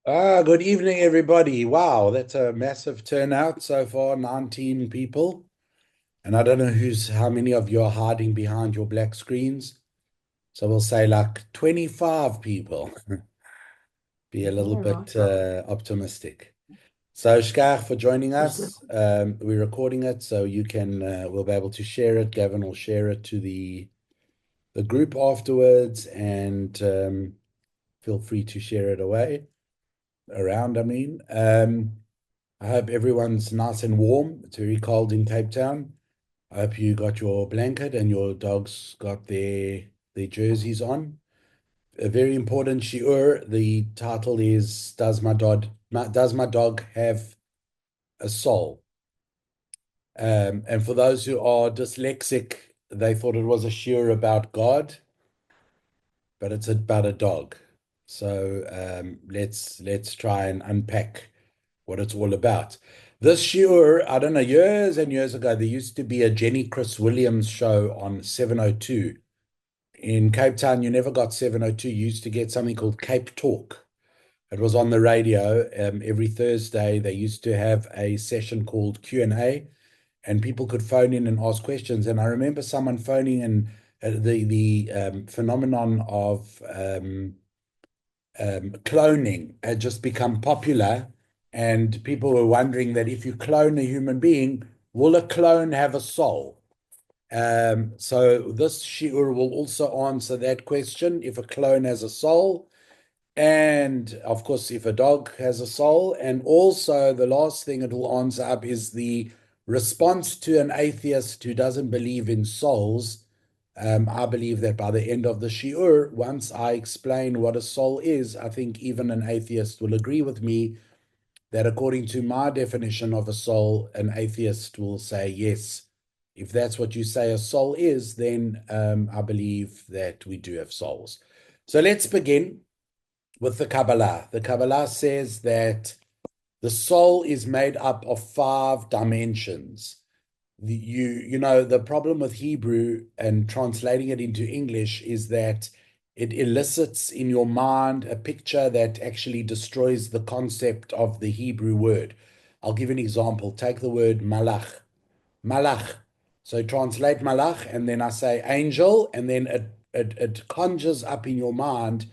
Good evening, everybody. Wow, that's a massive turnout so far, 19 people. And I don't know how many of you are hiding behind your black screens. So we'll say like 25 people. Be a little All right. bit optimistic. So Shkach for joining us. We're recording it so we'll be able to share it. Gavin will share it to the group afterwards, and feel free to share it around, I mean. I hope everyone's nice and warm. It's very cold in Cape Town. I hope you got your blanket and your dogs got their jerseys on. A very important shiur. The title is Does my dog have a soul? And for those who are dyslexic, they thought it was a shiur about God, but it's about a dog. So let's try and unpack what it's all about. This shiur, I don't know, years and years ago, there used to be a Jenny Chris Williams show on 702. In Cape Town, you never got 702. You used to get something called Cape Talk. It was on the radio every Thursday. They used to have a session called Q&A, and people could phone in and ask questions. And I remember someone phoning in the phenomenon of cloning had just become popular, and people were wondering that if you clone a human being, will a clone have a soul? So this shiur will also answer that question, if a clone has a soul, and of course, if a dog has a soul. And also, the last thing it will answer up is the response to an atheist who doesn't believe in souls. I believe that by the end of the shiur, once I explain what a soul is, I think even an atheist will agree with me that according to my definition of a soul, an atheist will say, yes, if that's what you say a soul is, then I believe that we do have souls. So let's begin with the Kabbalah. The Kabbalah says that the soul is made up of five dimensions. The problem with Hebrew and translating it into English is that it elicits in your mind a picture that actually destroys the concept of the Hebrew word. I'll give an example. Take the word malach. Malach. So translate malach, and then I say angel, and then it conjures up in your mind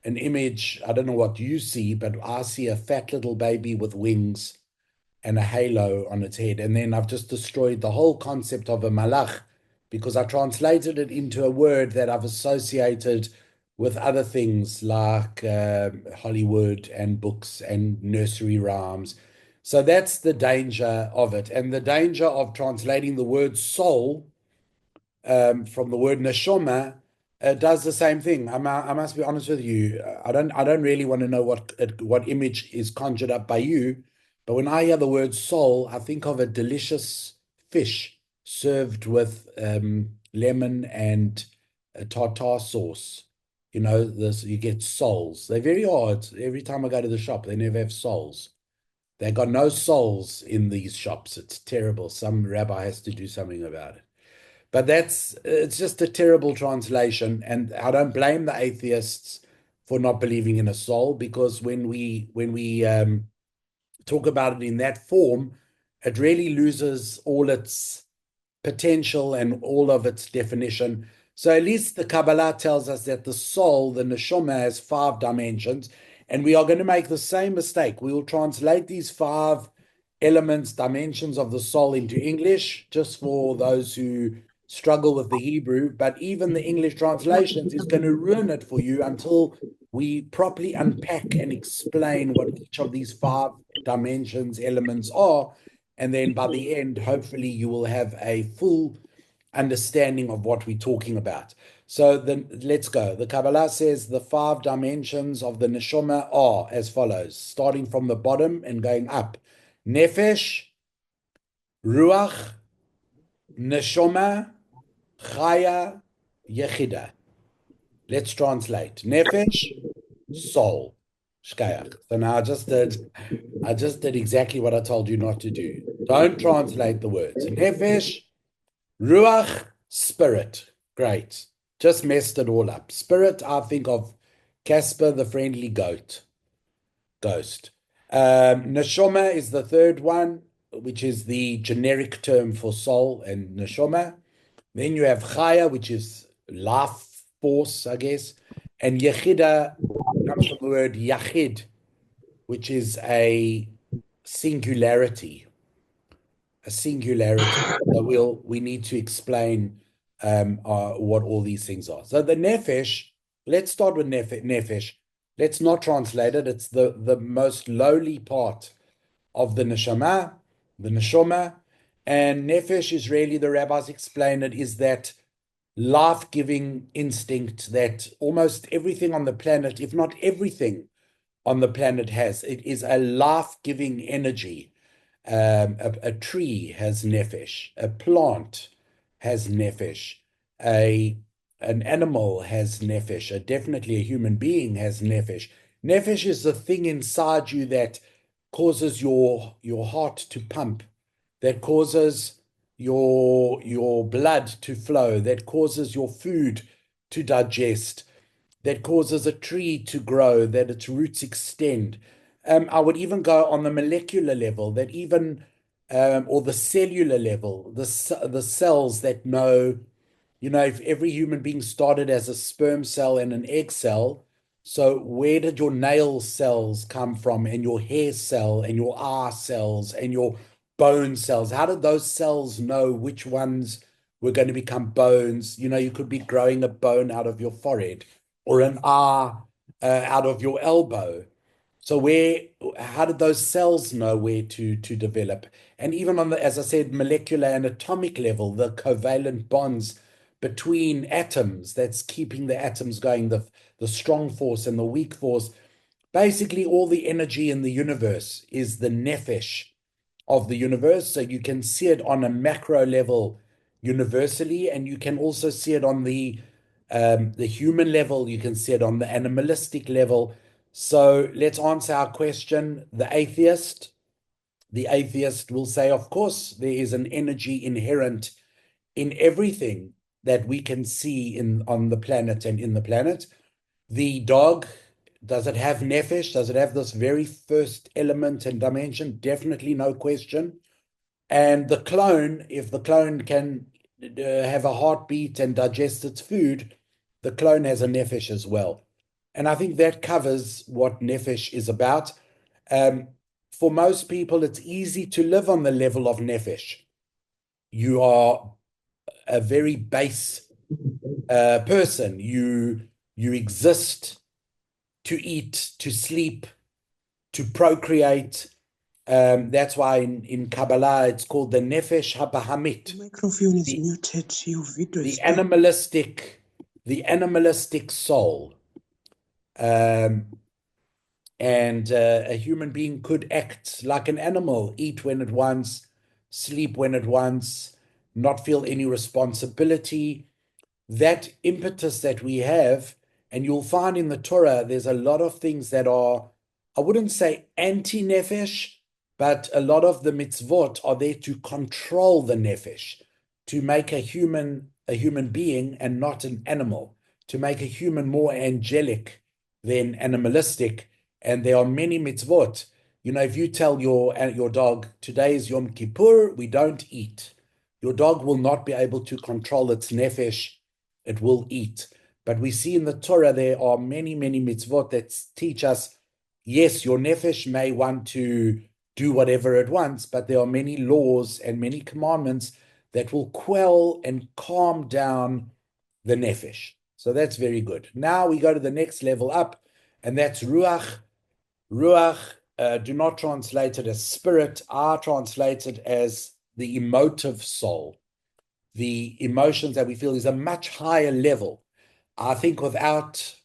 an image. I don't know what you see, but I see a fat little baby with wings and a halo on its head. And then I've just destroyed the whole concept of a malach because I translated it into a word that I've associated with other things like Hollywood and books and nursery rhymes. So that's the danger of it. And the danger of translating the word soul from the word neshama does the same thing. I must be honest with you. I don't really want to know what image is conjured up by you, but when I hear the word soul, I think of a delicious fish served with lemon and tartar sauce. You know, this you get soles. They're very odd. Every time I go to the shop, they never have soles. They got no souls in these shops. It's terrible. Some rabbi has to do something about it. But it's just a terrible translation, and I don't blame the atheists for not believing in a soul, because when we talk about it in that form, it really loses all its potential and all of its definition. So at least the Kabbalah tells us that the soul, the neshama, has five dimensions, and we are going to make the same mistake. We will translate these five elements, dimensions of the soul into English, just for those who struggle with the Hebrew. But even the English translations is going to ruin it for you until we properly unpack and explain what each of these five dimensions, elements are. And then by the end, hopefully, you will have a full understanding of what we're talking about. So then let's go. The Kabbalah says the five dimensions of the neshama are as follows, starting from the bottom and going up. Nefesh, Ruach, Neshama, Chaya, Yechida. Let's translate. Nefesh, soul. Shkayach. So now I just did exactly what I told you not to do. Don't translate the words. Nefesh, Ruach, spirit. Great. Just messed it all up. Spirit, I think of Casper the friendly goat. Dosed. Neshama is the third one, which is the generic term for soul and neshama. Then you have chaya, which is life force, I guess. And yechida comes from the word yachid, which is a singularity. A singularity. So we need to explain what all these things are. So the nefesh, let's start with nefesh. Let's not translate it. It's the most lowly part of the neshama. And nefesh is really, the rabbis explain it, is that life-giving instinct that almost everything on the planet, if not everything on the planet has. It is a life-giving energy. A tree has nefesh, a plant has nefesh, an animal has nefesh, definitely a human being has nefesh. Nefesh is the thing inside you that causes your heart to pump, that causes your blood to flow, that causes your food to digest, that causes a tree to grow, that its roots extend. I would even go on the molecular level, that even, or the cellular level, the cells that know, if every human being started as a sperm cell and an egg cell, so where did your nail cells come from, and your hair cell, and your eye cells, and your bone cells? How did those cells know which ones were going to become bones? You could be growing a bone out of your forehead or an eye out of your elbow. So how did those cells know where to develop? And even on the, as I said, molecular and atomic level, the covalent bonds between atoms that's keeping the atoms going, the strong force and the weak force. Basically, all the energy in the universe is the nefesh of the universe. So you can see it on a macro level universally, and you can also see it on the human level. You can see it on the animalistic level. So let's answer our question. The atheist will say, of course, there is an energy inherent in everything that we can see on the planet and in the planet. The dog, does it have nefesh? Does it have this very first element and dimension? Definitely, no question. And the clone, if the clone can have a heartbeat and digest its food, the clone has a nefesh as well. And I think that covers what nefesh is about. Um, for most people, it's easy to live on the level of nefesh. You are a very base person. You exist to eat, to sleep, to procreate. That's why in Kabbalah it's called the Nefesh HaBahamit. The microphone is muted. Your video is the animalistic soul. And a human being could act like an animal, eat when it wants, sleep when it wants, not feel any responsibility. That impetus that we have, and you'll find in the Torah, there's a lot of things that are, I wouldn't say anti-nefesh, but a lot of the mitzvot are there to control the nefesh, to make a human being and not an animal, to make a human more angelic than animalistic. And there are many mitzvot. If you tell your dog, today is Yom Kippur, we don't eat, your dog will not be able to control its nefesh. It will eat. But we see in the Torah there are many, many mitzvot that teach us, yes, your nefesh may want to do whatever it wants, but there are many laws and many commandments that will quell and calm down the nefesh. So that's very good. Now we go to the next level up, and that's ruach. Ruach, do not translate it as spirit. I translate it as the emotive soul. The emotions that we feel is a much higher level. I think without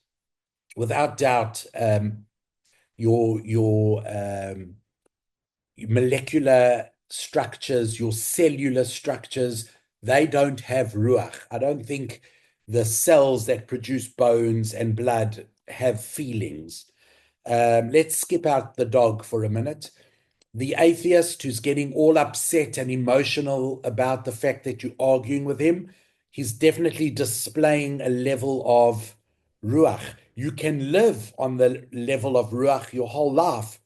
doubt, your molecular structures, your cellular structures, they don't have ruach. I don't think the cells that produce bones and blood have feelings. Let's skip out the dog for a minute. The atheist who's getting all upset and emotional about the fact that you're arguing with him, he's definitely displaying a level of ruach. you can live on the level of ruach your whole life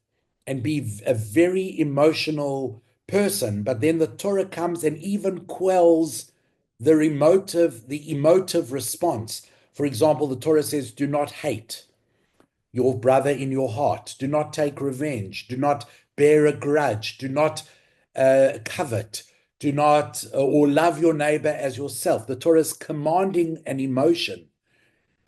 and be a very emotional person, but then the Torah comes and even quells the emotive response. For example, the Torah says, do not hate your brother in your heart. Do not take revenge. Do not bear a grudge. Do not covet. Do not, or love your neighbor as yourself. The Torah is commanding an emotion.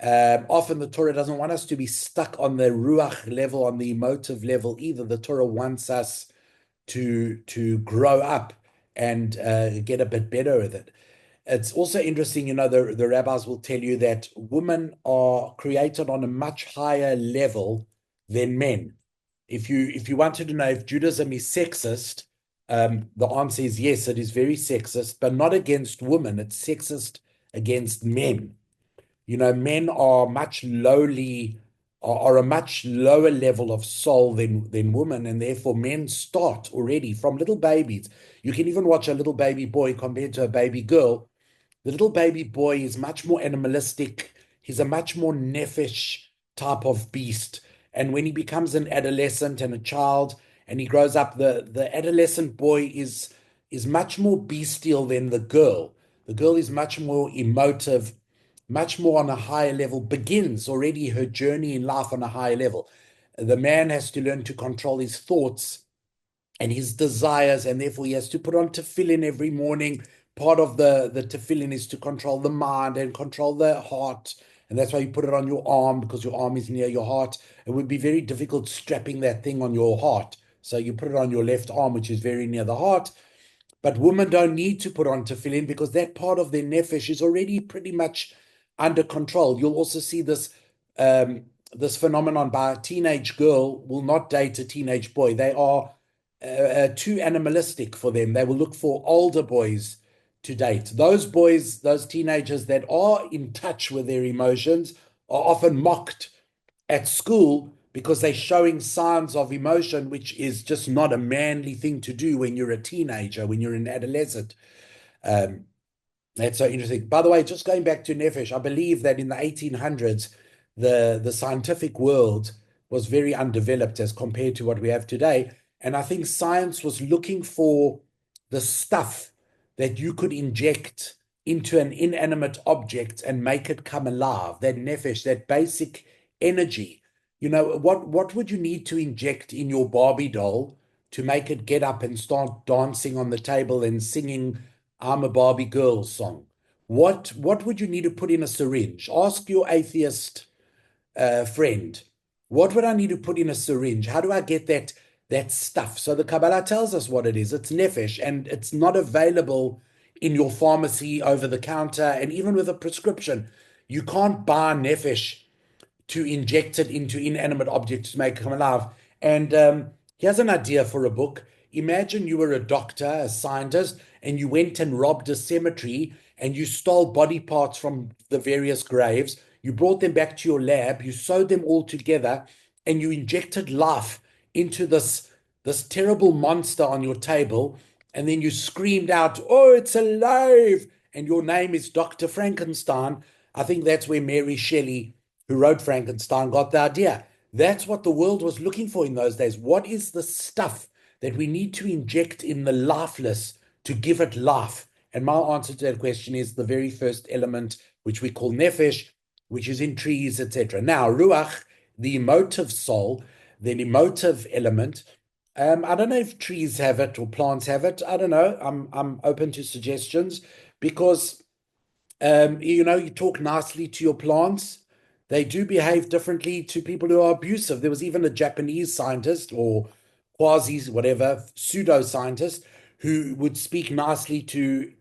Often the Torah doesn't want us to be stuck on the ruach level, on the emotive level either. The Torah wants us to grow up and get a bit better with it. It's also interesting, the rabbis will tell you that women are created on a much higher level than men. If you wanted to know if Judaism is sexist, the answer is yes, it is very sexist, but not against women. It's sexist against men. Men are a much lower level of soul than women, and therefore men start already from little babies. You can even watch a little baby boy compared to a baby girl. The little baby boy is much more animalistic. He's a much more nephesh type of beast. And when he becomes an adolescent and a child and he grows up, the adolescent boy is much more bestial than the girl. The girl is much more emotive, much more on a higher level, begins already her journey in life on a higher level. The man has to learn to control his thoughts and his desires, and therefore he has to put on tefillin every morning. Part of the tefillin is to control the mind and control the heart, and that's why you put it on your arm, because your arm is near your heart. It would be very difficult strapping that thing on your heart, so you put it on your left arm, which is very near the heart. But women don't need to put on tefillin because that part of their nefesh is already pretty much under control. You'll also see this phenomenon by a teenage girl will not date a teenage boy. They are too animalistic for them. They will look for older boys to date. Those boys, those teenagers that are in touch with their emotions are often mocked at school because they're showing signs of emotion, which is just not a manly thing to do when you're a teenager, when you're an adolescent. Um, that's so interesting. By the way, just going back to Nefesh, I believe that in the 1800s, the scientific world was very undeveloped as compared to what we have today. And I think science was looking for the stuff that you could inject into an inanimate object and make it come alive, that Nefesh, that basic energy. What would you need to inject in your Barbie doll to make it get up and start dancing on the table and singing I'm a Barbie girl song? What would you need to put in a syringe? Ask your atheist friend, what would I need to put in a syringe? How do I get that stuff? So the Kabbalah tells us what it is. It's nefesh, and it's not available in your pharmacy over the counter, and even with a prescription. You can't buy nefesh to inject it into inanimate objects to make them alive. And here's an idea for a book. Imagine you were a doctor, a scientist, and you went and robbed a cemetery and you stole body parts from the various graves. You brought them back to your lab, you sewed them all together, and you injected life into this terrible monster on your table. And then you screamed out, "Oh, it's alive!" And your name is Dr. Frankenstein. I think that's where Mary Shelley, who wrote Frankenstein, got the idea. That's what the world was looking for in those days. What is the stuff that we need to inject in the lifeless to give it life? And my answer to that question is the very first element, which we call nefesh, which is in trees, etc. Now, ruach, the emotive soul, the emotive element. I don't know if trees have it or plants have it. I don't know. I'm open to suggestions because you talk nicely to your plants. They do behave differently to people who are abusive. There was even a Japanese scientist or quasi whatever pseudo-scientist who would speak nicely to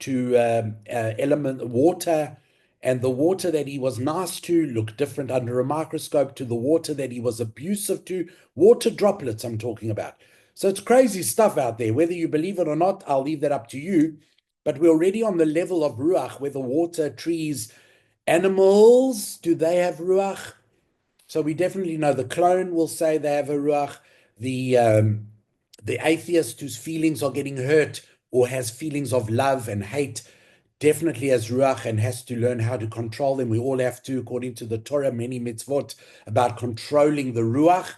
element water, and the water that he was nice to looked different under a microscope to the water that he was abusive to. Water droplets, I'm talking about. So it's crazy stuff out there. Whether you believe it or not, I'll leave that up to you. But we're already on the level of ruach, where the water, trees, animals, do they have ruach? So we definitely know the clone will say they have a ruach. The atheist whose feelings are getting hurt or has feelings of love and hate definitely has ruach and has to learn how to control them. We all have to, according to the Torah, many mitzvot about controlling the ruach.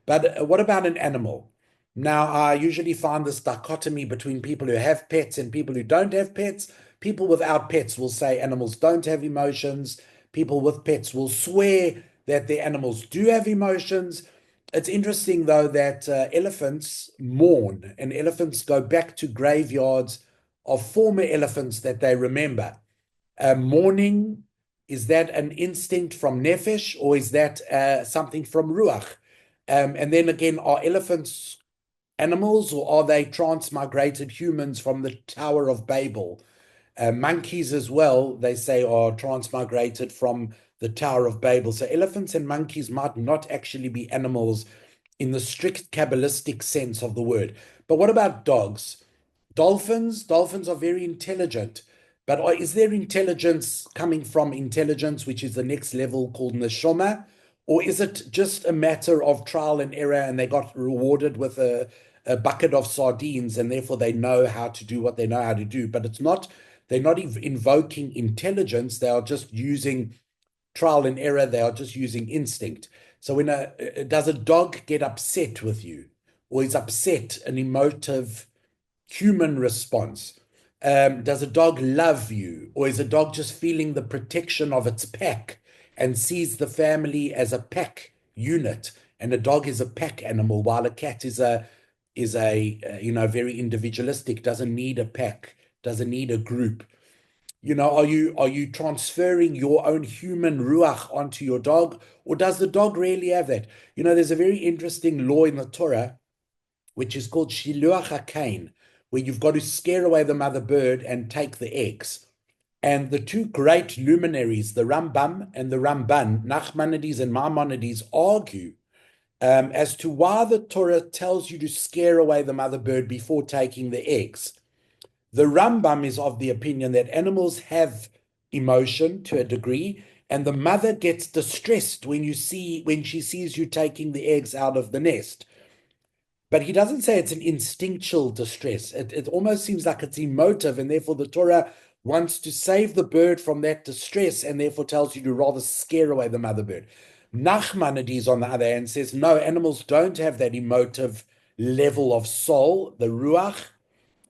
But what about an animal? Now, I usually find this dichotomy between people who have pets and people who don't have pets. People without pets will say animals don't have emotions. People with pets will swear that their animals do have emotions. It's interesting, though, that elephants mourn and elephants go back to graveyards of former elephants that they remember. Mourning, is that an instinct from nefesh or is that something from ruach? And then again, are elephants animals or are they transmigrated humans from the Tower of Babel? Monkeys as well, they say, are transmigrated from the Tower of Babel. So elephants and monkeys might not actually be animals in the strict Kabbalistic sense of the word. But what about dogs? Dolphins are very intelligent, but is their intelligence coming from intelligence, which is the next level called neshama, or is it just a matter of trial and error and they got rewarded with a bucket of sardines and therefore they know how to do what they know how to do? But it's not, they're not invoking intelligence, they are just using trial and error, they are just using instinct. So does a dog get upset with you, or is upset an emotive human response? Does a dog love you, or is a dog just feeling the protection of its pack and sees the family as a pack unit? And a dog is a pack animal, while a cat is a very individualistic, doesn't need a pack, doesn't need a group. Are you transferring your own human ruach onto your dog, or does the dog really have that? There's a very interesting law in the Torah, which is called Shiluach HaKain, where you've got to scare away the mother bird and take the eggs. And the two great luminaries, the Rambam and the Ramban, Nachmanides and Maimonides, argue as to why the Torah tells you to scare away the mother bird before taking the eggs. The Rambam is of the opinion that animals have emotion to a degree, and the mother gets distressed when she sees you taking the eggs out of the nest. But he doesn't say it's an instinctual distress. It almost seems like it's emotive, and therefore the Torah wants to save the bird from that distress, and therefore tells you to rather scare away the mother bird. Nachmanides, on the other hand, says no, animals don't have that emotive level of soul, the ruach,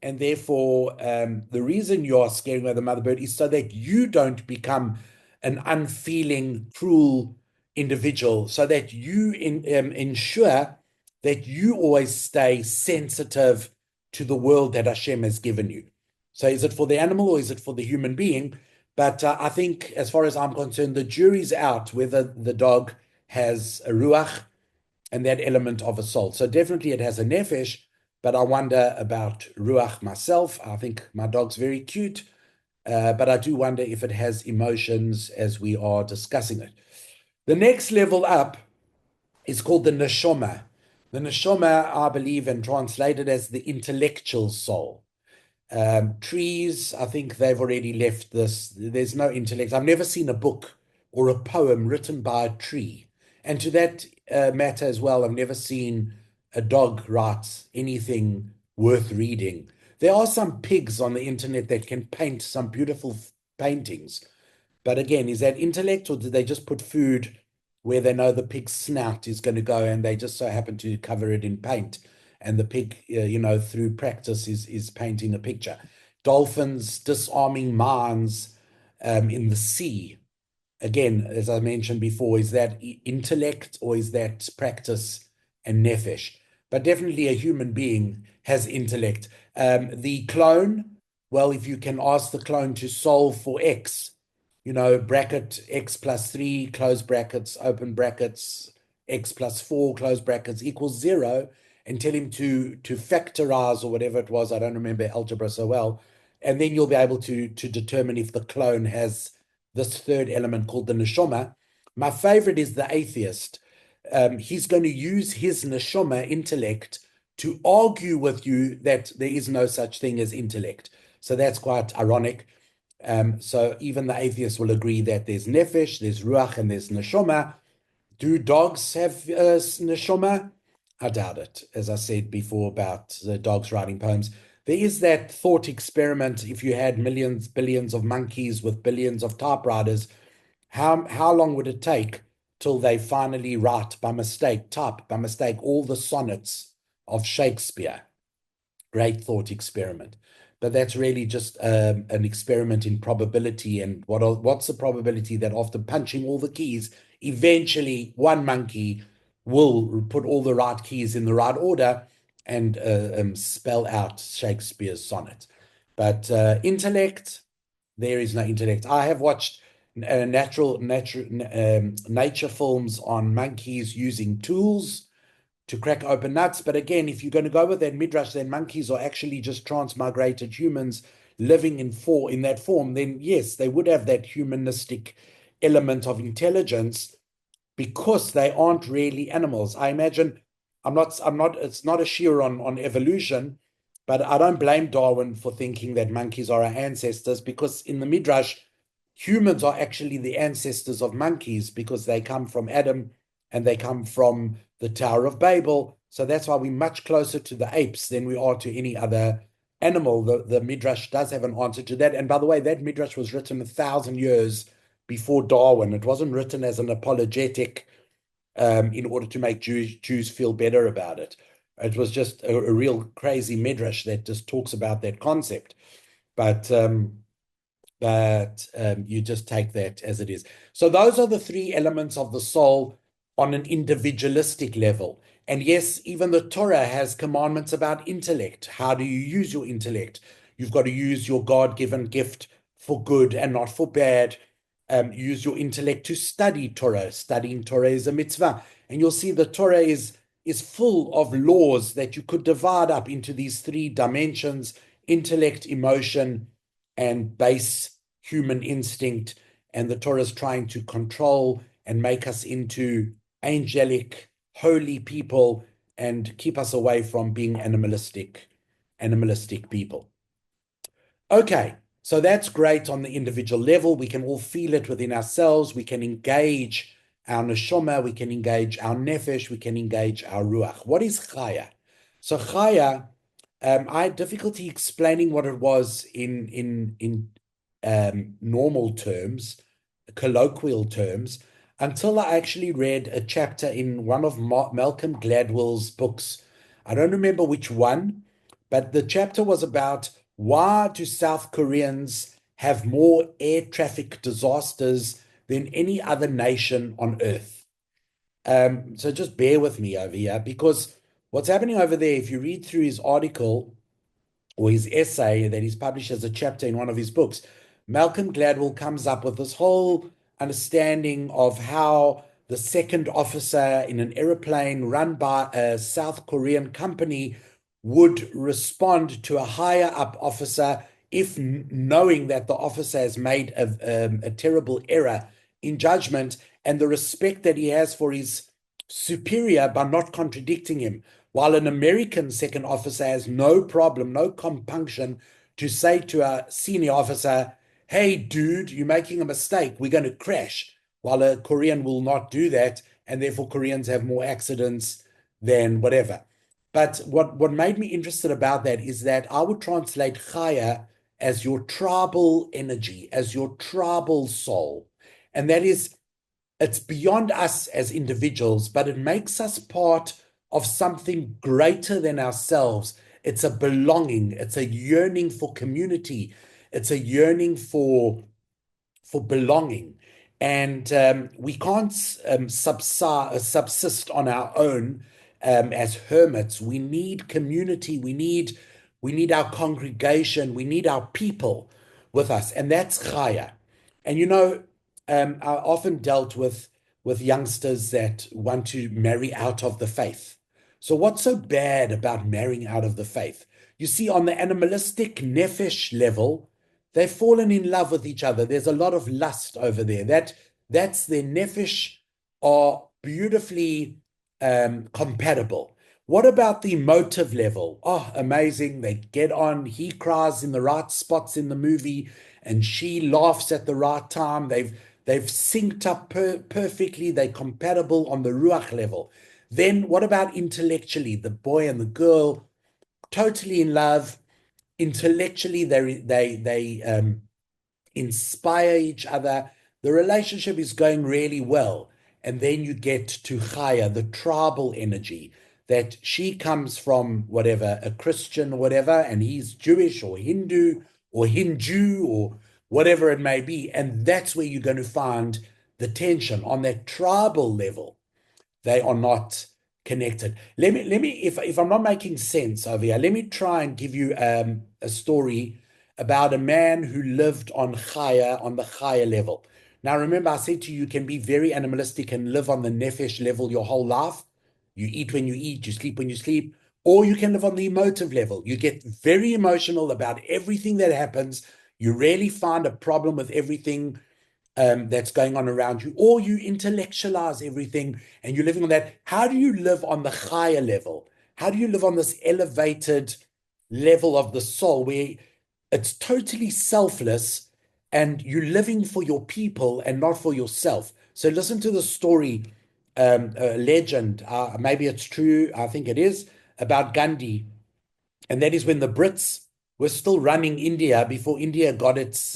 and therefore the reason you are scaring away the mother bird is so that you don't become an unfeeling, cruel individual, so that you ensure that you always stay sensitive to the world that Hashem has given you. So is it for the animal or is it for the human being? But I think, as far as I'm concerned, the jury's out whether the dog has a ruach and that element of a soul. So definitely it has a nefesh, but I wonder about ruach myself. I think my dog's very cute, but I do wonder if it has emotions as we are discussing it. The next level up is called the neshama. The neshama, I believe, and translated as the intellectual soul. Trees, I think they've already left this. There's no intellect. I've never seen a book or a poem written by a tree. And to that matter as well, I've never seen a dog write anything worth reading. There are some pigs on the internet that can paint some beautiful paintings. But again, is that intellect, or did they just put food where they know the pig's snout is going to go and they just so happen to cover it in paint? And the pig, through practice is painting a picture. Dolphins disarming mines in the sea. Again, as I mentioned before, is that intellect or is that practice and nefesh? But definitely a human being has intellect. The clone, well, if you can ask the clone to solve for x, bracket x plus 3, close brackets, open brackets, x plus 4, close brackets, equals 0, and tell him to factorize or whatever it was. I don't remember algebra so well. And then you'll be able to determine if the clone has this third element called the neshama. My favorite is the atheist. He's going to use his neshama intellect to argue with you that there is no such thing as intellect. So that's quite ironic. So even the atheist will agree that there's nefesh, there's ruach, and there's neshama. Do dogs have neshama? I doubt it. As I said before about the dogs writing poems, there is that thought experiment. If you had millions, billions of monkeys with billions of typewriters, how long would it take till they finally type by mistake, all the sonnets of Shakespeare? Great thought experiment. But that's really just an experiment in probability. And what's the probability that after punching all the keys, eventually one monkey will put all the right keys in the right order and spell out Shakespeare's sonnet? But intellect, there is no intellect. I have watched nature films on monkeys using tools to crack open nuts. But again, if you're going to go with that midrash, then monkeys are actually just transmigrated humans living in that form. Then yes, they would have that humanistic element of intelligence because they aren't really animals. I imagine it's not a shiur on evolution, but I don't blame Darwin for thinking that monkeys are our ancestors, because in the midrash, humans are actually the ancestors of monkeys because they come from Adam and they come from the Tower of Babel. So that's why we're much closer to the apes than we are to any other animal. The midrash does have an answer to that. And by the way, that midrash was written 1,000 years before Darwin. It wasn't written as an apologetic in order to make Jews feel better about it. It was just a real crazy midrash that just talks about that concept. But you just take that as it is. So those are the three elements of the soul on an individualistic level. And yes, even the Torah has commandments about intellect. How do you use your intellect? You've got to use your God-given gift for good and not for bad. Use your intellect to study Torah. Studying Torah is a mitzvah. And you'll see the Torah is full of laws that you could divide up into these three dimensions: intellect, emotion, and base human instinct. And the Torah is trying to control and make us into angelic, holy people and keep us away from being animalistic people. Okay, so that's great on the individual level. We can all feel it within ourselves. We can engage our neshama, we can engage our nefesh, we can engage our ruach. What is chaya? So chaya, I had difficulty explaining what it was in normal terms, colloquial terms, until I actually read a chapter in one of Malcolm Gladwell's books. I don't remember which one, but the chapter was about why do South Koreans have more air traffic disasters than any other nation on earth. So just bear with me over here, because what's happening over there, if you read through his article or his essay that he's published as a chapter in one of his books, Malcolm Gladwell comes up with this whole understanding of how the second officer in an aeroplane run by a South Korean company would respond to a higher up officer if knowing that the officer has made a terrible error in judgment, and the respect that he has for his superior by not contradicting him, while an American second officer has no problem, no compunction to say to a senior officer, hey, dude, you're making a mistake, we're going to crash, while a Korean will not do that, and therefore Koreans have more accidents than whatever. But what made me interested about that is that I would translate chaya as your tribal energy, as your tribal soul. And that is, it's beyond us as individuals, but it makes us part of something greater than ourselves. It's a belonging. It's a yearning for community. It's a yearning for belonging. And we can't subsist on our own as hermits. We need community. We need our congregation. We need our people with us. And that's chaya. And I often dealt with youngsters that want to marry out of the faith. So what's so bad about marrying out of the faith? You see, on the animalistic nefesh level, they've fallen in love with each other. There's a lot of lust over there. That's their nefesh are beautifully compatible. What about the emotive level? Oh, amazing. They get on. He cries in the right spots in the movie, and she laughs at the right time. They've synced up perfectly. They're compatible on the ruach level. Then what about intellectually? The boy and the girl, totally in love. intellectually, they inspire each other. The relationship is going really well. And then you get to Chaya, the tribal energy, that she comes from whatever, a Christian or whatever, and he's Jewish or Hindu or Hindu or whatever it may be. And that's where you're going to find the tension on that tribal level. They are not connected. If I'm not making sense over here, let me try and give you a story about a man who lived on Chaya, on the Chaya level. Now, remember, I said to you, you can be very animalistic and live on the Nefesh level your whole life. You eat when you eat, you sleep when you sleep, or you can live on the emotive level. You get very emotional about everything that happens. You really find a problem with everything that's going on around you, or you intellectualize everything and you're living on that. How do you live on the higher level? How do you live on this elevated level of the soul where it's totally selfless and you're living for your people and not for yourself? So listen to the story, a legend, maybe it's true, I think it is, about Gandhi. And that is when the Brits were still running India before India got its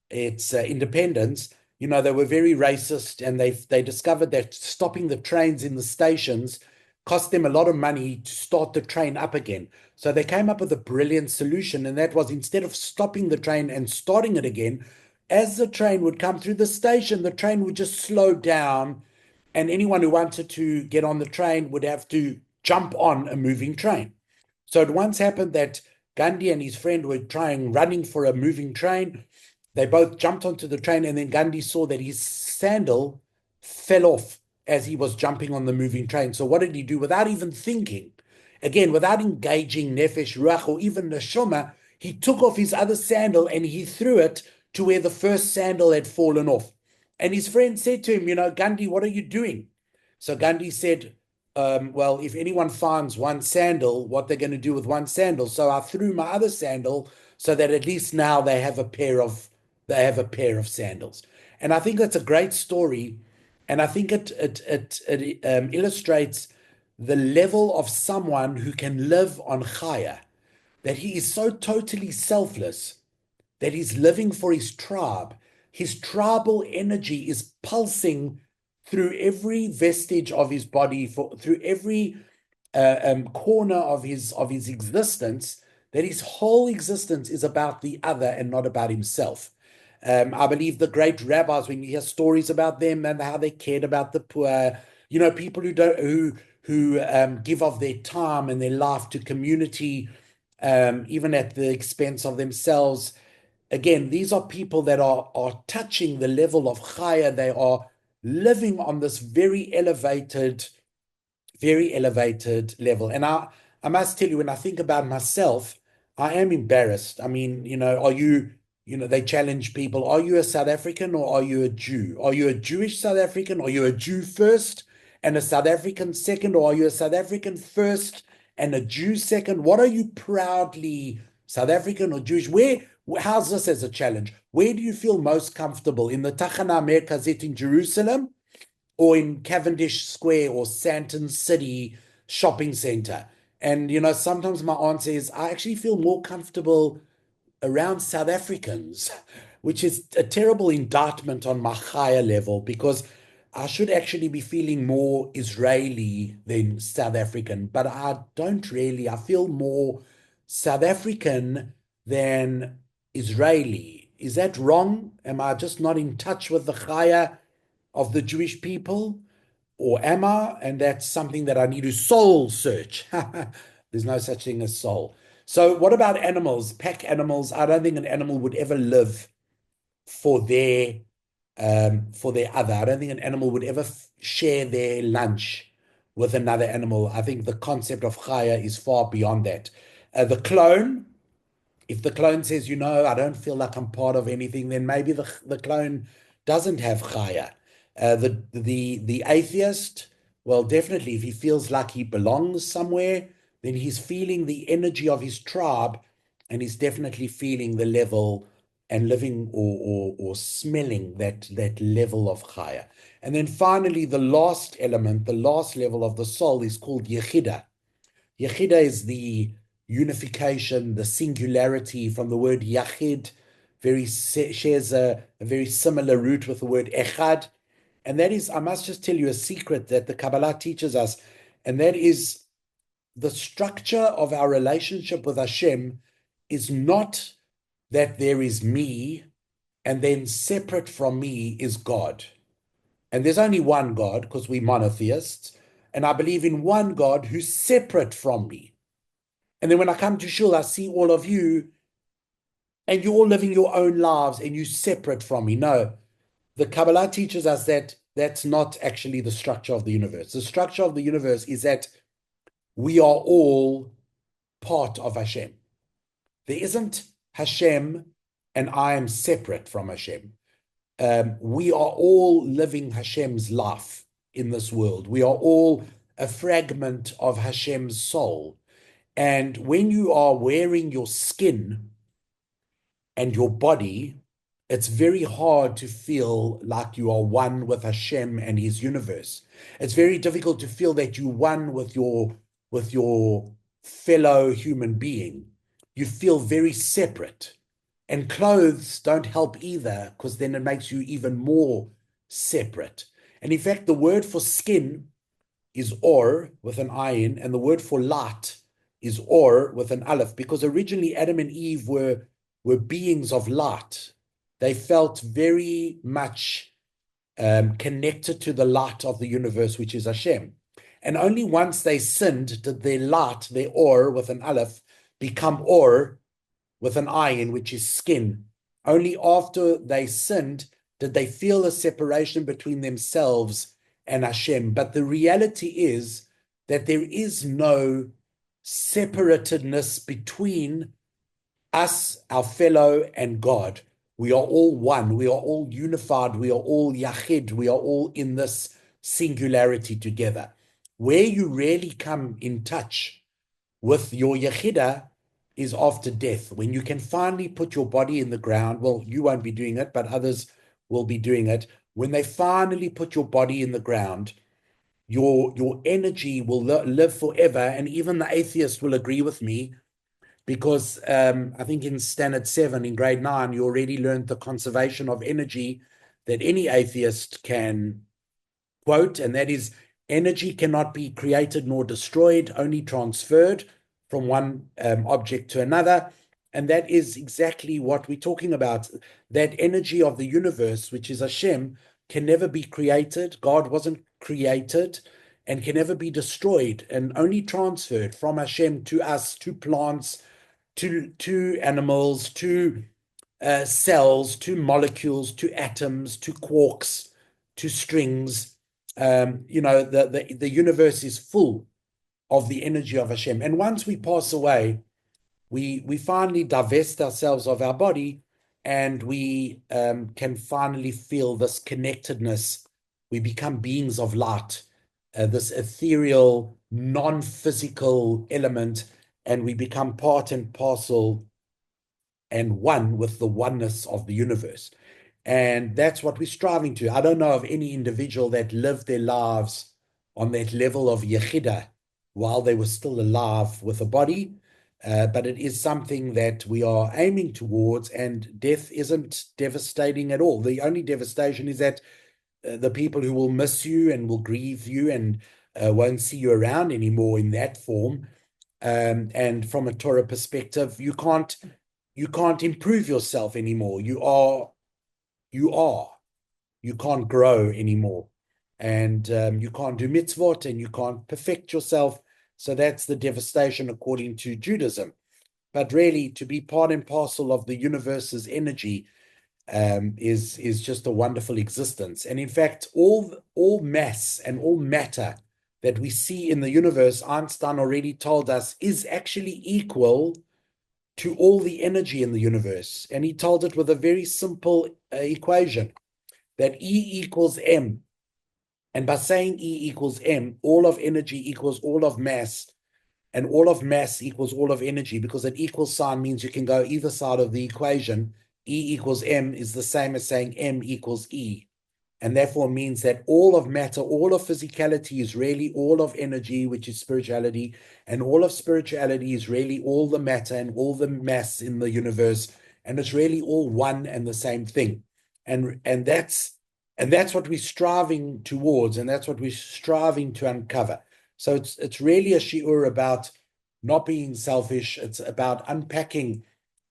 independence. You know, they were very racist, and they discovered that stopping the trains in the stations cost them a lot of money to start the train up again. So they came up with a brilliant solution, and that was, instead of stopping the train and starting it again, as the train would come through the station, the train would just slow down, and anyone who wanted to get on the train would have to jump on a moving train. So it once happened that Gandhi and his friend were running for a moving train. They both jumped onto the train, and then Gandhi saw that his sandal fell off as he was jumping on the moving train. So what did he do? Without even thinking, again, without engaging Nefesh, Ruach, or even Neshama, he took off his other sandal and he threw it to where the first sandal had fallen off. And his friend said to him, Gandhi, what are you doing? So Gandhi said, well, if anyone finds one sandal, what they're going to do with one sandal. So I threw my other sandal so that at least now they have a pair of sandals. And I think that's a great story. And I think it illustrates the level of someone who can live on Chaya, that he is so totally selfless that he's living for his tribe. His tribal energy is pulsing through every vestige of his body, through every corner of his existence, that his whole existence is about the other and not about himself. I believe the great rabbis, when you hear stories about them and how they cared about the poor, people who give of their time and their life to community, even at the expense of themselves. Again, these are people that are touching the level of Chaya. They are living on this very elevated level. And I must tell you, when I think about myself, I am embarrassed. I mean, they challenge people. Are you a South African or are you a Jew? Are you a Jewish South African? Are you a Jew first and a South African second? Or are you a South African first and a Jew second? What are you proudly, South African or Jewish? How's this as a challenge? Where do you feel most comfortable? In the Tachana Merkazit in Jerusalem, or in Cavendish Square or Santon City shopping center? And, sometimes my answer is I actually feel more comfortable around South Africans, which is a terrible indictment on my higher level, because I should actually be feeling more Israeli than South African, but I don't really. I feel more South African than Israeli. Is that wrong? Am I just not in touch with the Chaya of the Jewish people? Or am I? And that's something that I need to soul search. There's no such thing as soul. So what about animals, pack animals? I don't think an animal would ever live for their other. I don't think an animal would ever share their lunch with another animal. I think the concept of chaya is far beyond that. The clone, if the clone says, I don't feel like I'm part of anything, then maybe the clone doesn't have chaya. The atheist, well, definitely, if he feels like he belongs somewhere, then he's feeling the energy of his tribe, and he's definitely feeling the level and living or smelling that level of chaya. And then finally, the last element, the last level of the soul is called yechida. Yechida is the unification, the singularity from the word yachid, shares a very similar root with the word echad. And that is, I must just tell you a secret that the Kabbalah teaches us, and that is the structure of our relationship with Hashem is not that there is me and then separate from me is God. And there's only one God because we're monotheists. And I believe in one God who's separate from me. And then when I come to Shul, I see all of you and you're all living your own lives and you're separate from me. No, the Kabbalah teaches us that that's not actually the structure of the universe. The structure of the universe is that we are all part of Hashem. There isn't Hashem and I am separate from Hashem. We are all living Hashem's life in this world. We are all a fragment of Hashem's soul. And when you are wearing your skin and your body, it's very hard to feel like you are one with Hashem and his universe. It's very difficult to feel that you're one with your fellow human being. You feel very separate. And clothes don't help either, because then it makes you even more separate. And in fact, the word for skin is or with an ayin, and the word for light is or with an aleph, because originally Adam and Eve were beings of light. They felt very much connected to the light of the universe, which is Hashem. And only once they sinned did their light, their or with an aleph, become or with an ayin, which is skin. Only after they sinned did they feel a separation between themselves and Hashem. But the reality is that there is no separatedness between us, our fellow, and God. We are all one. We are all unified. We are all yachid. We are all in this singularity together. Where you really come in touch with your yachida is after death, when you can finally put your body in the ground. Well, you won't be doing it, but others will be doing it. When they finally put your body in the ground, your energy will live forever. And even the atheist will agree with me, because I think in standard 7 in grade 9, you already learned the conservation of energy that any atheist can quote, and that is, energy cannot be created nor destroyed, only transferred from one object to another. And that is exactly what we're talking about. That energy of the universe, which is Hashem, can never be created. God wasn't created and can never be destroyed, and only transferred from Hashem to us, to plants, to animals, to cells, to molecules, to atoms, to quarks, to strings. The universe is full of the energy of Hashem. And once we pass away, we finally divest ourselves of our body, and we can finally feel this connectedness. We become beings of light, this ethereal, non-physical element, and we become part and parcel and one with the oneness of the universe. And that's what we're striving to. I don't know of any individual that lived their lives on that level of yechida while they were still alive with a body, but it is something that we are aiming towards, and death isn't devastating at all. The only devastation is that the people who will miss you and will grieve you and won't see you around anymore in that form. And from a Torah perspective, you can't improve yourself anymore. You can't grow anymore, and you can't do mitzvot, and you can't perfect yourself. So that's the devastation according to Judaism. But really, to be part and parcel of the universe's energy is just a wonderful existence. And in fact, all mass and all matter that we see in the universe, Einstein already told us, is actually equal to all the energy in the universe. And he told it with a very simple equation, that E equals M. And by saying E equals M, all of energy equals all of mass, and all of mass equals all of energy, because an equal sign means you can go either side of the equation. E equals M is the same as saying M equals E. and therefore means that all of matter, all of physicality is really all of energy, which is spirituality, and all of spirituality is really all the matter and all the mass in the universe, and it's really all one and the same thing. And that's what we're striving towards, and that's what we're striving to uncover. So it's really a shiur about not being selfish. It's about unpacking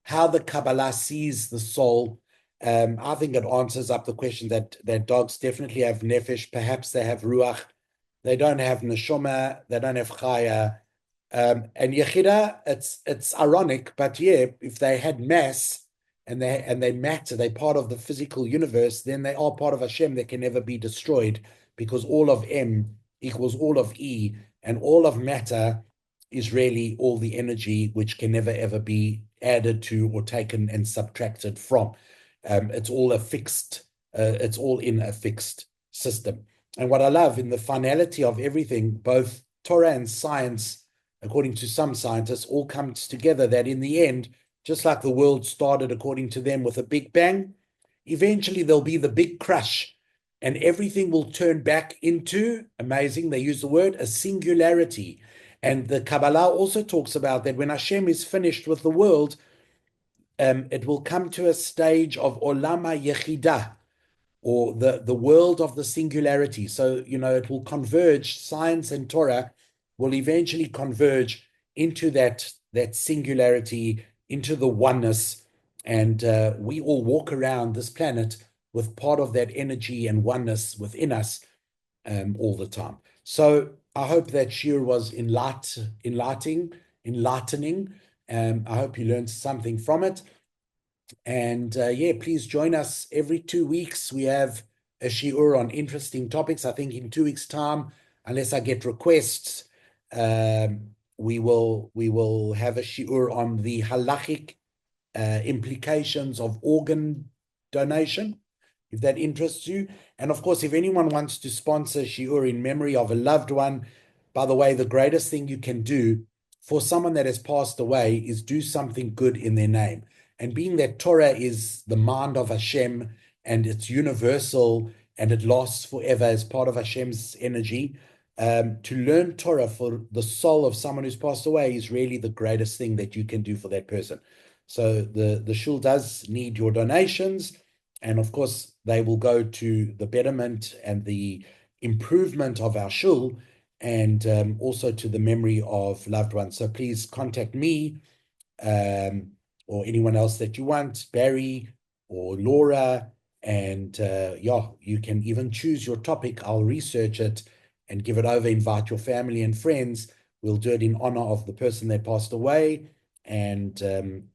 how the Kabbalah sees the soul. I think it answers up the question that dogs definitely have nefesh. Perhaps they have ruach. They don't have neshama. They don't have chaya. And yechida, it's ironic, but yeah, if they had mass and they matter, they're part of the physical universe, then they are part of Hashem that can never be destroyed, because all of M equals all of E, and all of matter is really all the energy which can never ever be added to or taken and subtracted from. It's all it's all in a fixed system. And what I love in the finality of everything, both Torah and science, according to some scientists, all comes together that in the end, just like the world started according to them with a big bang, eventually there'll be the big crush, and everything will turn back into, amazing, they use the word, a singularity. And the Kabbalah also talks about that when Hashem is finished with the world, it will come to a stage of Olama Yechidah, or the world of the singularity. So, it will converge, science and Torah will eventually converge into that singularity, into the oneness. And we all walk around this planet with part of that energy and oneness within us all the time. So I hope that shiur was enlightening. I hope you learned something from it. And please join us every 2 weeks. We have a shiur on interesting topics. I think in 2 weeks' time, unless I get requests, we will have a shiur on the halachic implications of organ donation, if that interests you. And of course, if anyone wants to sponsor shiur in memory of a loved one, by the way, the greatest thing you can do for someone that has passed away is do something good in their name. And being that Torah is the mind of Hashem, and it's universal and it lasts forever as part of Hashem's energy, to learn Torah for the soul of someone who's passed away is really the greatest thing that you can do for that person. So the shul does need your donations, and of course they will go to the betterment and the improvement of our shul, and also to the memory of loved ones. So please contact me, or anyone else that you want, Barry or Laura, and you can even choose your topic. I'll research it and give it over, invite your family and friends. We'll do it in honor of the person that passed away, and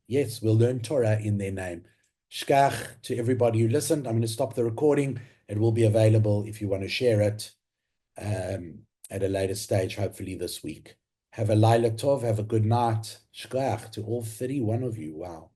yes, we'll learn Torah in their name. Shkach to everybody who listened. I'm going to stop the recording. It will be available if you want to share it at a later stage, hopefully this week. Have a Laila Tov, have a good night. Shkach to all 31 of you. Wow.